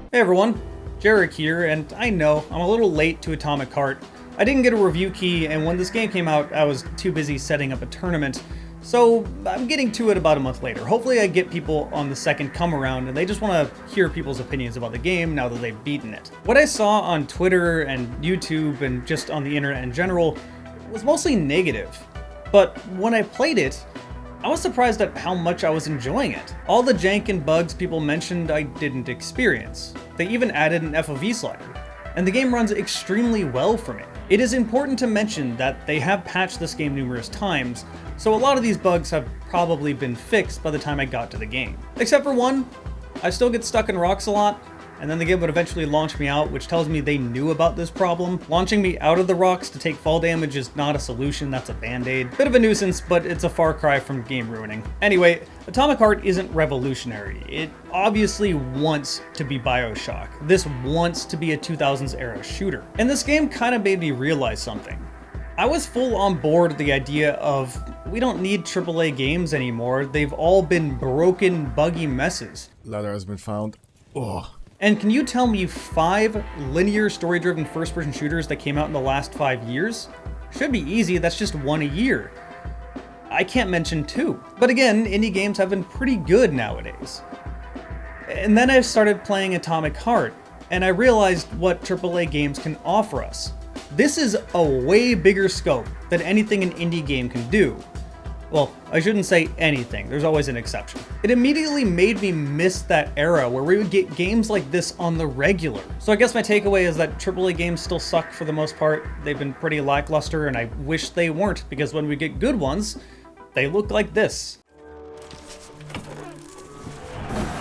Hey everyone, Jarek here, and I know I'm a little late to Atomic Heart. I didn't get a review key, and when this game came out, I was too busy setting up a tournament, so I'm getting to it about a month later. Hopefully I get people on the second come around, and they just want to hear people's opinions about the game now that they've beaten it. What I saw on Twitter and YouTube and just on the internet in general was mostly negative, but when I played it, I was surprised at how much I was enjoying it. All the jank and bugs people mentioned I didn't experience. They even added an FOV slider, and the game runs extremely well for me. It is important to mention that they have patched this game numerous times, so a lot of these bugs have probably been fixed by the time I got to the game. Except for one, I still get stuck in rocks a lot, and then the game would eventually launch me out, which tells me they knew about this problem. Launching me out of the rocks to take fall damage is not a solution, that's a band-aid. Bit of a nuisance, but it's a far cry from game ruining. Anyway, Atomic Heart isn't revolutionary. It obviously wants to be BioShock. This wants to be a 2000s era shooter. And this game kind of made me realize something. I was full on board with the idea of, we don't need AAA games anymore. They've all been broken, buggy messes. Ladder has been found. Ugh. And can you tell me 5 linear story-driven first-person shooters that came out in the last 5 years? Should be easy, that's just one a year. I can't mention 2. But again, indie games have been pretty good nowadays. And then I started playing Atomic Heart, and I realized what AAA games can offer us. This is a way bigger scope than anything an indie game can do. Well, I shouldn't say anything, there's always an exception. It immediately made me miss that era where we would get games like this on the regular. So I guess my takeaway is that AAA games still suck for the most part. They've been pretty lackluster, and I wish they weren't, because when we get good ones, they look like this.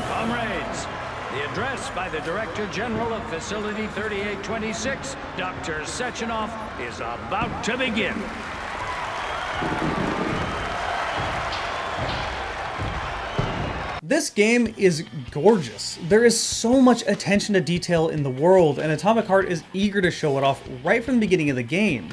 Comrades, the address by the Director General of Facility 3826, Dr. Sechenov, is about to begin. This game is gorgeous. There is so much attention to detail in the world, and Atomic Heart is eager to show it off right from the beginning of the game.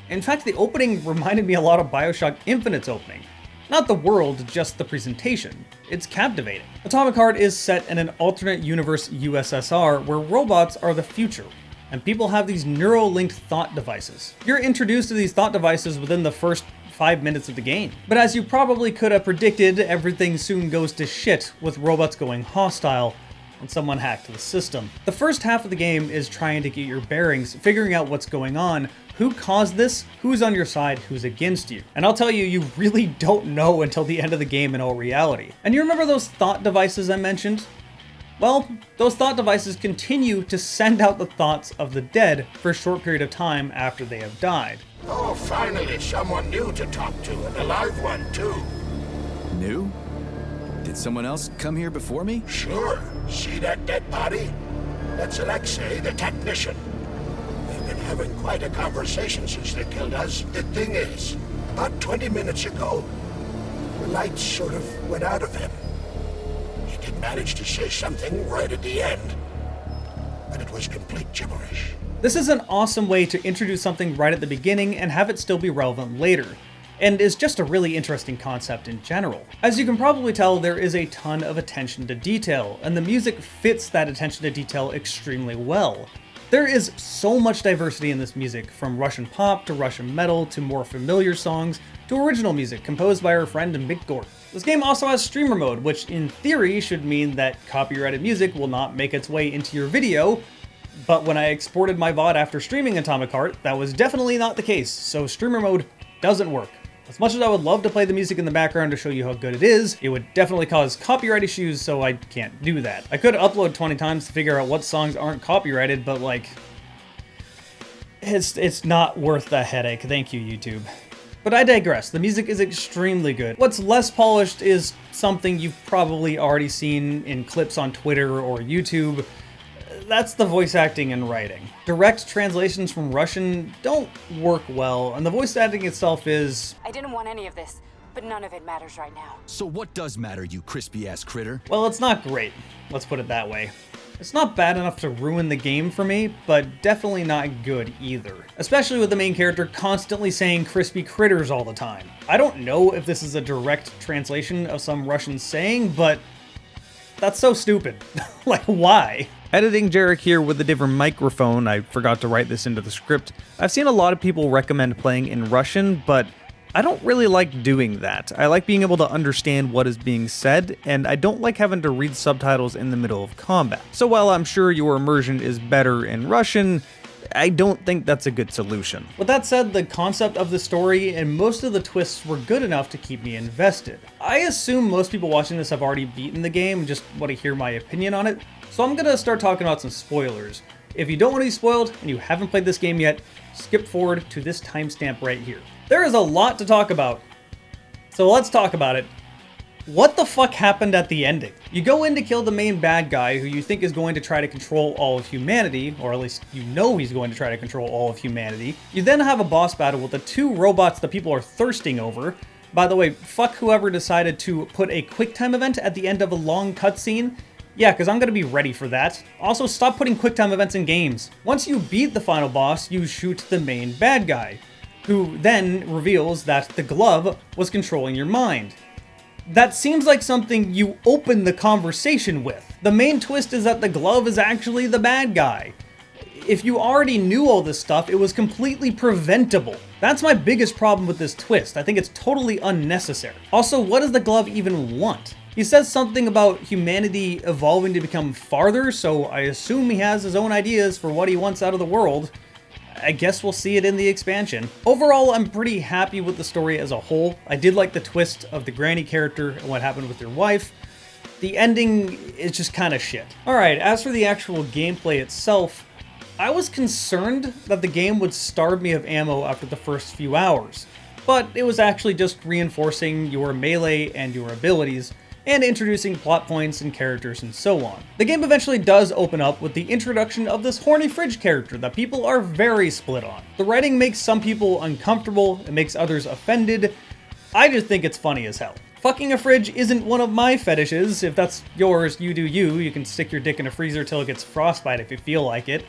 In fact, the opening reminded me a lot of BioShock Infinite's opening. Not the world, just the presentation. It's captivating. Atomic Heart is set in an alternate universe USSR where robots are the future, and people have these neuro-linked thought devices. You're introduced to these thought devices within the first 5 minutes of the game. But as you probably could have predicted, everything soon goes to shit with robots going hostile and someone hacked the system. The first half of the game is trying to get your bearings, figuring out what's going on, who caused this, who's on your side, who's against you. And I'll tell you, you really don't know until the end of the game in all reality. And you remember those thought devices I mentioned? Well, those thought devices continue to send out the thoughts of the dead for a short period of time after they have died. Oh, finally someone new to talk to, and a live one, too. New? Did someone else come here before me? Sure. See that dead body? That's Alexei, the technician. They've been having quite a conversation since they killed us. The thing is, about 20 minutes ago, the lights sort of went out of him. He did manage to say something right at the end, but it was complete gibberish. This is an awesome way to introduce something right at the beginning and have it still be relevant later, and is just a really interesting concept in general. As you can probably tell, there is a ton of attention to detail, and the music fits that attention to detail extremely well. There is so much diversity in this music, from Russian pop to Russian metal to more familiar songs to original music composed by our friend Mick Gordon. This game also has streamer mode, which in theory should mean that copyrighted music will not make its way into your video, but when I exported my VOD after streaming Atomic Heart, that was definitely not the case, so streamer mode doesn't work. As much as I would love to play the music in the background to show you how good it is, it would definitely cause copyright issues, so I can't do that. I could upload 20 times to figure out what songs aren't copyrighted, but like, it's not worth the headache. Thank you, YouTube. But I digress, the music is extremely good. What's less polished is something you've probably already seen in clips on Twitter or YouTube. That's the voice acting and writing. Direct translations from Russian don't work well, and the voice acting itself is... I didn't want any of this, but none of it matters right now. So what does matter, you crispy-ass critter? well, it's not great. Let's put it that way. It's not bad enough to ruin the game for me, but definitely not good either. Especially with the main character constantly saying crispy critters all the time. I don't know if this is a direct translation of some Russian saying, but that's so stupid. Like, why? Editing Jarek here with a different microphone. I forgot to write this into the script. I've seen a lot of people recommend playing in Russian, but I don't really like doing that. I like being able to understand what is being said, and I don't like having to read subtitles in the middle of combat. So while I'm sure your immersion is better in Russian, I don't think that's a good solution. With that said, the concept of the story and most of the twists were good enough to keep me invested. I assume most people watching this have already beaten the game and just want to hear my opinion on it, so I'm gonna start talking about some spoilers. If you don't want to be spoiled and you haven't played this game yet, skip forward to this timestamp right here. There is a lot to talk about, so let's talk about it. What the fuck happened at the ending? You go in to kill the main bad guy who you think is going to try to control all of humanity, or at least you know he's going to try to control all of humanity. You then have a boss battle with the two robots that people are thirsting over. By the way, fuck whoever decided to put a QuickTime event at the end of a long cutscene. Yeah, because I'm going to be ready for that. Also, stop putting QuickTime events in games. Once you beat the final boss, you shoot the main bad guy, who then reveals that the glove was controlling your mind. That seems like something you open the conversation with. The main twist is that the glove is actually the bad guy. If you already knew all this stuff, it was completely preventable. That's my biggest problem with this twist. I think it's totally unnecessary. Also, what does the glove even want? He says something about humanity evolving to become farther, so I assume he has his own ideas for what he wants out of the world. I guess we'll see it in the expansion. Overall, I'm pretty happy with the story as a whole. I did like the twist of the Granny character and what happened with your wife. The ending is just kind of shit. Alright, as for the actual gameplay itself, I was concerned that the game would starve me of ammo after the first few hours, but it was actually just reinforcing your melee and your abilities, and introducing plot points and characters and so on. The game eventually does open up with the introduction of this horny fridge character that people are very split on. The writing makes some people uncomfortable, it makes others offended. I just think it's funny as hell. Fucking a fridge isn't one of my fetishes. If that's yours, you do you. You can stick your dick in a freezer till it gets frostbite if you feel like it.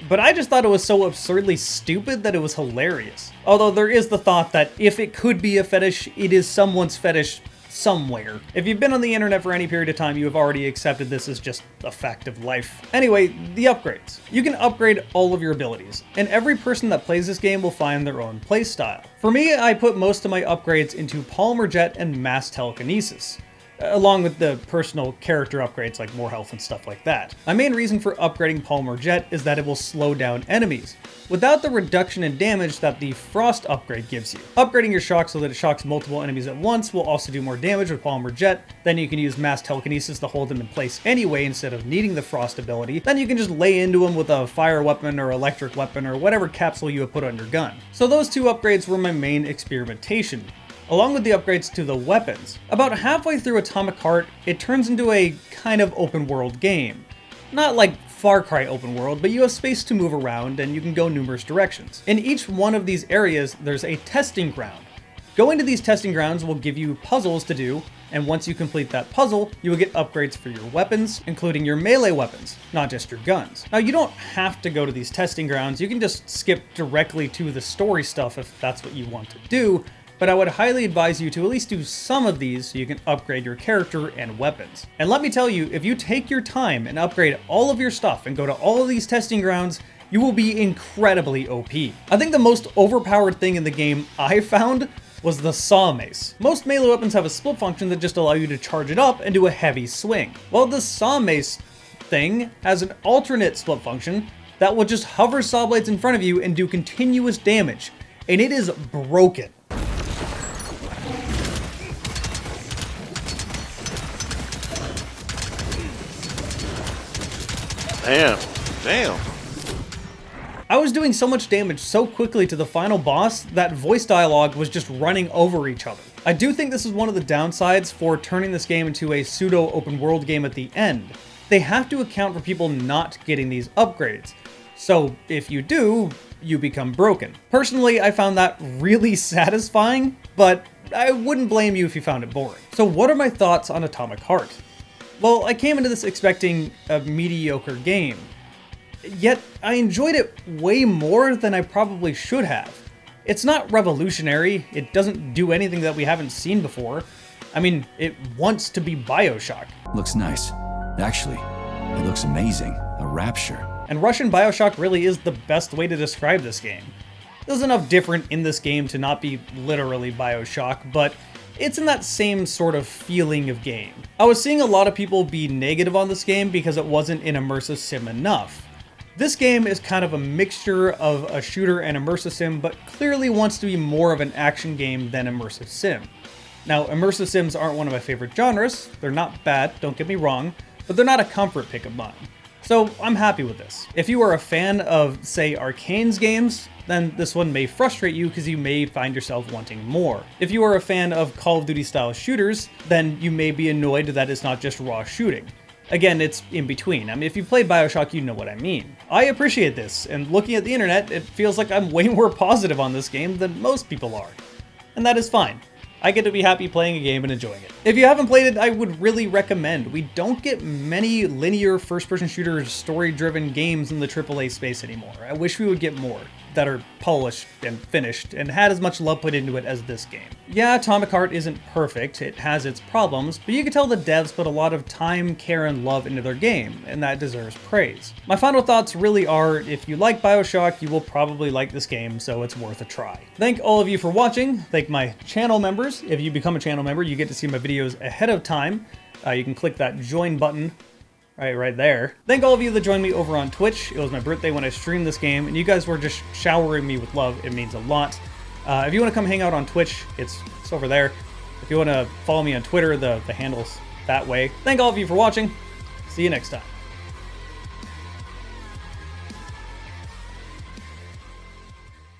But I just thought it was so absurdly stupid that it was hilarious. Although there is the thought that if it could be a fetish, it is someone's fetish somewhere. If you've been on the internet for any period of time, you have already accepted this as just a fact of life. Anyway, the upgrades. You can upgrade all of your abilities, and every person that plays this game will find their own playstyle. For me, I put most of my upgrades into Polymer Jet and Mass Telekinesis, along with the personal character upgrades like more health and stuff like that. My main reason for upgrading Polymer Jet is that it will slow down enemies, without the reduction in damage that the Frost upgrade gives you. Upgrading your shock so that it shocks multiple enemies at once will also do more damage with Polymer Jet. Then you can use Mass Telekinesis to hold them in place anyway instead of needing the Frost ability. Then you can just lay into them with a fire weapon or electric weapon or whatever capsule you have put on your gun. So those two upgrades were my main experimentation, along with the upgrades to the weapons. About halfway through Atomic Heart, it turns into a kind of open world game. Not like Far Cry open world, but you have space to move around and you can go numerous directions. In each one of these areas, there's a testing ground. Going to these testing grounds will give you puzzles to do, and once you complete that puzzle, you will get upgrades for your weapons, including your melee weapons, not just your guns. Now, you don't have to go to these testing grounds, you can just skip directly to the story stuff if that's what you want to do, but I would highly advise you to at least do some of these so you can upgrade your character and weapons. And let me tell you, if you take your time and upgrade all of your stuff and go to all of these testing grounds, you will be incredibly OP. I think the most overpowered thing in the game I found was the Saw Mace. Most melee weapons have a split function that just allow you to charge it up and do a heavy swing. Well, the Saw Mace thing has an alternate split function that will just hover saw blades in front of you and do continuous damage, and it is broken. Damn. I was doing so much damage so quickly to the final boss that voice dialogue was just running over each other. I do think this is one of the downsides for turning this game into a pseudo open world game at the end. They have to account for people not getting these upgrades. So if you do, you become broken. Personally, I found that really satisfying, but I wouldn't blame you if you found it boring. So what are my thoughts on Atomic Heart? Well, I came into this expecting a mediocre game, yet I enjoyed it way more than I probably should have. It's not revolutionary, it doesn't do anything that we haven't seen before. I mean, it wants to be BioShock. Looks nice. Actually, It looks amazing. A rapture. And Russian Bioshock really is the best way to describe this game. There's enough different in this game to not be literally Bioshock, but it's in that same sort of feeling of game. I was seeing a lot of people be negative on this game because it wasn't an immersive sim enough. This game is kind of a mixture of a shooter and immersive sim, but clearly wants to be more of an action game than immersive sim. Now, immersive sims aren't one of my favorite genres. They're not bad, don't get me wrong, but they're not a comfort pick of mine. So I'm happy with this. If you are a fan of, say, Arcane's games, then this one may frustrate you because you may find yourself wanting more. If you are a fan of Call of Duty style shooters, then you may be annoyed that it's not just raw shooting. Again, it's in between. I mean, if you played Bioshock, you know what I mean. I appreciate this, and looking at the internet, it feels like I'm way more positive on this game than most people are. And that is fine. I get to be happy playing a game and enjoying it. If you haven't played it, I would really recommend. We don't get many linear first-person shooter story-driven games in the AAA space anymore. I wish we would get more that are polished and finished and had as much love put into it as this game. Yeah, Atomic Heart isn't perfect, it has its problems, but you can tell the devs put a lot of time, care, and love into their game, and that deserves praise. My final thoughts really are, if you like Bioshock, you will probably like this game, so it's worth a try. Thank all of you for watching, thank my channel members. If you become a channel member, you get to see my videos ahead of time. You can click that join button right there. Thank all of you that joined me over on Twitch. It was my birthday when I streamed this game, and you guys were just showering me with love. It means a lot. If you want to come hang out on Twitch, it's over there. If you want to follow me on Twitter, the handle's that way. Thank all of you for watching. See you next time.